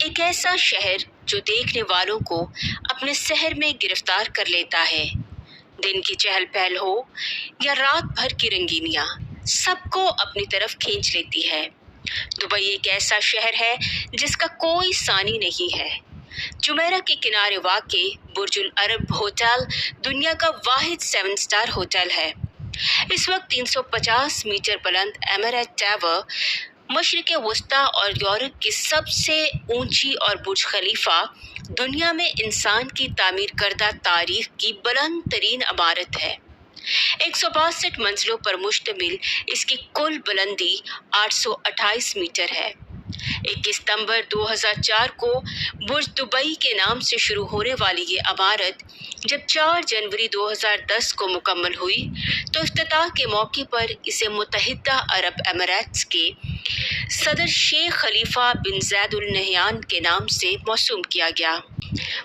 एक ऐसा शहर जो देखने वालों को अपने शहर में गिरफ्तार कर लेता है। दिन की चहल पहल हो या रात भर की रंगीनियां, सबको अपनी तरफ खींच लेती है। दुबई एक ऐसा शहर है जिसका कोई सानी नहीं है। जुमेरा के किनारे वाक़े बुर्जुल अरब होटल दुनिया का वाहिद 7 स्टार होटल है। इस वक्त 350 मीटर बुलंद एमिरेट टावर मशरिक़ वस्ता और यूरोप की सबसे ऊंची और बुर्ज खलीफा दुनिया में इंसान की तामीर करदा तारीख की बुलंद तरीन इमारत है। 162 मंजिलों पर मुश्तमिल इसकी कुल बुलंदी 828 मीटर है। 21 सितंबर 2004 को बुर्ज दुबई के नाम से शुरू होने वाली ये इमारत जब 4 जनवरी 2010 को मुकम्मल हुई तो इफ्तिताह के मौके पर इसे मुत्तहिदा अरब अमीरात के सदर शेख खलीफा बिन ज़ैद अल नहयान के नाम से मौसूम किया गया।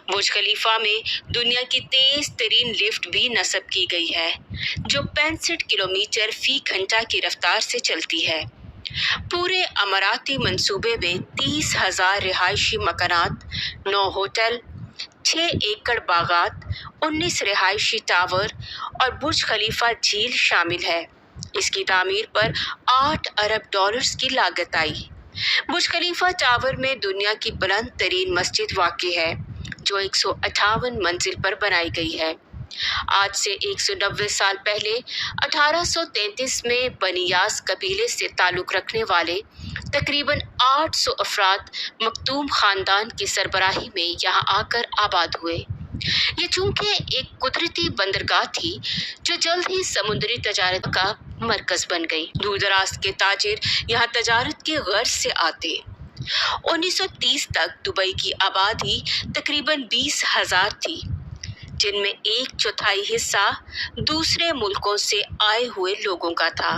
बुर्ज खलीफा में दुनिया की तेज तरीन लिफ्ट भी नस्ब की गई है जो 65 किलोमीटर फी घंटा की रफ्तार से चलती है। पूरे अमाराती मंसूबे में 30,000 रिहायशी मकानात, 9 होटल, 6 एकड़ बागात, 19 रिहायशी टावर और बुर्ज खलीफा झील शामिल है। इसकी तामीर पर 8 अरब डॉलर्स की लागत आई। बुर्ज खलीफा टावर में दुनिया की बुलंद तरीन मस्जिद वाक़ई है जो 158 मंजिल पर बनाई गई है। आज से 190 साल पहले 1833 में बनियास कबीले से ताल्लुक़ रखने वाले तकरीबन 800 अफराद मखदूम ख़ानदान की सरबराही में यहाँ आकर आबाद हुए। ये चूंकि एक कुदरती बंदरगाह थी जो जल्द ही समुद्री तजारत का मरकज़ बन गई। दूर दराज के ताजिर यहाँ तजारत के गर्ज से आते। 1930 तक दुबई की आबादी तकरीबन 20,000 थी, जिनमें 1/4 हिस्सा दूसरे मुल्कों से आए हुए लोगों का था।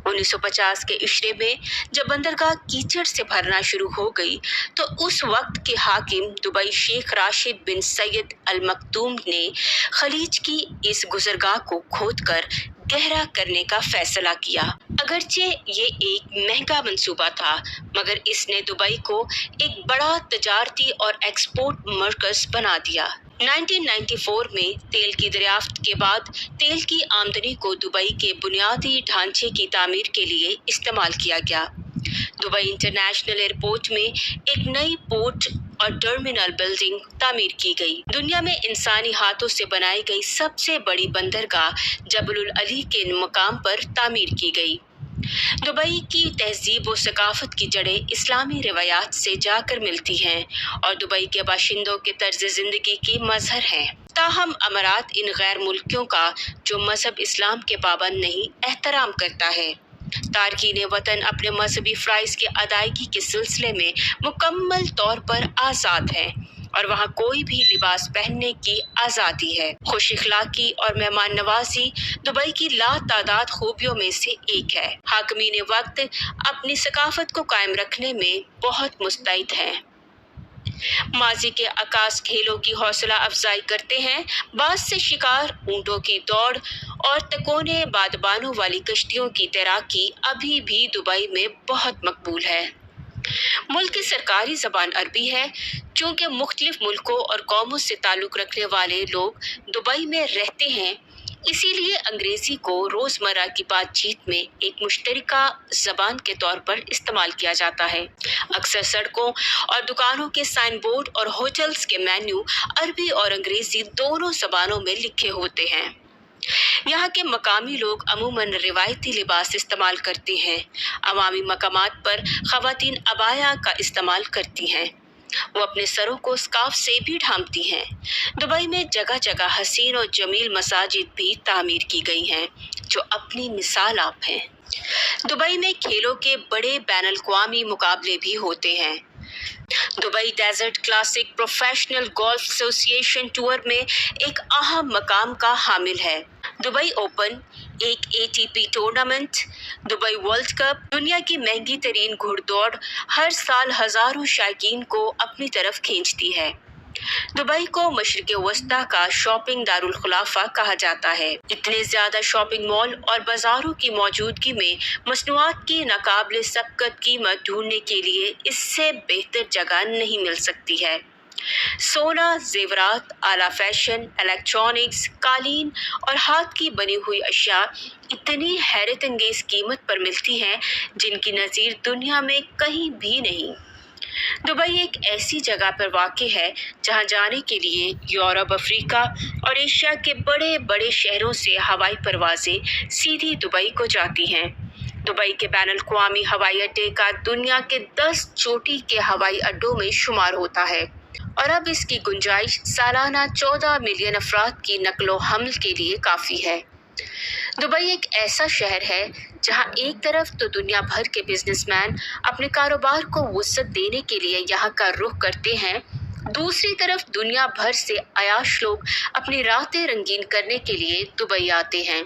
1950 के इशरे में जब बंदरगाह कीचड़ से भरना शुरू हो गई तो उस वक्त के हाकिम दुबई शेख राशिद बिन सैयद अल मखदूम ने खलीज की इस गुजरगाह को खोदकर गहरा करने का फैसला किया। अगरचे ये एक महंगा मंसूबा था, मगर इसने दुबई को एक बड़ा तजारती और एक्सपोर्ट मरकज बना दिया। 1994 में तेल की दरियाफ्त के बाद तेल की आमदनी को दुबई के बुनियादी ढांचे की तामीर के लिए इस्तेमाल किया गया। दुबई इंटरनेशनल एयरपोर्ट में एक नई पोर्ट और टर्मिनल बिल्डिंग तामीर की गई। दुनिया में इंसानी हाथों से बनाई गई सबसे बड़ी बंदरगाह जबल अली के मकाम पर तामीर की गई। दुबई की तहजीब व सकाफत की जड़ें इस्लामी रवायात से जाकर मिलती हैं और दुबई के बाशिंदों के तर्ज ज़िंदगी की मजहर हैं। ताहम अमारात इन गैर मुल्कियों का जो मजहब इस्लाम के पाबंद नहीं एहतराम करता है। तारकीन वतन अपने मजहबी फ़राइज़ की अदायगी के सिलसिले में मुकम्मल तौर पर आज़ाद हैं और वहाँ कोई भी लिबास पहनने की आज़ादी है। खुश इखलाकी और मेहमान नवाजी दुबई की लातादाद खूबियों में से एक है। हाकिमीन वक्त अपनी सकाफत को कायम रखने में बहुत मुस्तैद हैं। माजी के आकाश खेलों की हौसला अफजाई करते हैं। बाज से शिकार, ऊँटों की दौड़ और तकोने बादबानों वाली कश्तियों की तैराकी अभी भी दुबई में बहुत मकबूल है। मुल्क की सरकारी ज़बान अरबी है। चूँकि मुख्तलिफ मुल्कों और कौमों से ताल्लुक़ रखने वाले लोग दुबई में रहते हैं, इसीलिए अंग्रेज़ी को रोज़मर्रा की बातचीत में एक मुश्तरका ज़बान के तौर पर इस्तेमाल किया जाता है। अक्सर सड़कों और दुकानों के साइन बोर्ड और होटल्स के मेन्यू अरबी और अंग्रेज़ी दोनों ज़बानों में लिखे होते हैं। यहाँ के मकामी लोग अमूमन रिवायती लिबास इस्तेमाल करते हैं। अवामी मकामात पर ख़वातीन अबाया का इस्तेमाल करती हैं। वो अपने सरों को स्कार्फ से भी ढांपती हैं। दुबई में जगह जगह हसीन और जमील मसाजिद भी तामीर की गई हैं जो अपनी मिसाल आप हैं। दुबई में खेलों के बड़े बैनुल-अक़वामी मुकाबले भी होते हैं। Dubai desert classic professional golf association tour में एक अहम मकाम का हामिल है। दुबई ओपन एक ATP tournament, Dubai world cup दुनिया की महंगी तरीन घुड़दौड़ हर साल हज़ारों शायकीन को अपनी तरफ खींचती है। दुबई को मशरिक़ वस्ता का शॉपिंग दारुल खुलाफा कहा जाता है। इतने ज्यादा शॉपिंग मॉल और बाजारों की मौजूदगी में मसनूआत की नाकाबिले सबकत कीमत ढूंढने के लिए इससे बेहतर जगह नहीं मिल सकती है। सोना, जेवरात, आला फैशन, इलेक्ट्रॉनिक्स, कालीन और हाथ की बनी हुई अशिया इतनी हैरत अंगेज कीमत पर मिलती हैं जिनकी नज़ीर दुनिया में कहीं भी नहीं। दुबई एक ऐसी जगह पर वाक़ है जहां जाने के लिए यूरोप, अफ्रीका और एशिया के बड़े बड़े शहरों से हवाई परवाजें सीधी दुबई को जाती हैं। दुबई के बैनुल-अक़वामी हवाई अड्डे का दुनिया के 10 चोटी के हवाई अड्डों में शुमार होता है और अब इसकी गुंजाइश सालाना 14 मिलियन अफराद की नकलो हमल के लिए काफ़ी है। दुबई एक ऐसा शहर है जहां एक तरफ तो दुनिया भर के बिजनेसमैन अपने कारोबार को वुसअत देने के लिए यहां का रुख करते हैं, दूसरी तरफ दुनिया भर से अयाश लोग अपनी रातें रंगीन करने के लिए दुबई आते हैं,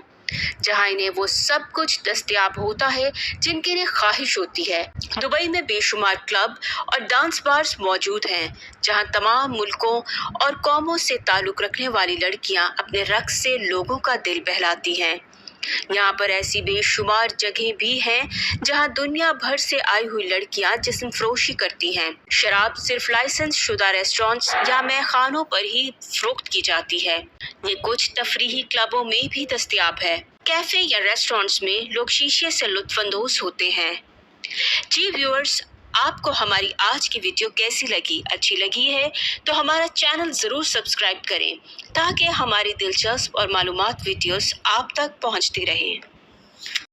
जहां इन्हें वो सब कुछ दस्तयाब होता है जिनकी इन्हें ख्वाहिश होती है। दुबई में बेशुमार क्लब और डांस बार्स मौजूद हैं, जहां तमाम मुल्कों और कौमों से ताल्लुक़ रखने वाली लड़कियां अपने रक़्स से लोगों का दिल बहलाती हैं। यहाँ पर ऐसी बेशुमार जगहें भी हैं जहाँ दुनिया भर से आई हुई लड़कियाँ जिस्म फरोशी करती हैं। शराब सिर्फ लाइसेंस शुदा रेस्टोरेंट्स या मैखानों पर ही फरोख्त की जाती है। ये कुछ तफरीही क्लबों में भी दस्तयाब है। कैफे या रेस्टोरेंट्स में लोग शीशे से लुत्फानंदोज होते हैं। जी व्यूअर्स, आपको हमारी आज की वीडियो कैसी लगी? अच्छी लगी है तो हमारा चैनल ज़रूर सब्सक्राइब करें ताकि हमारी दिलचस्प और मालूमात वीडियोस आप तक पहुंचती रहें।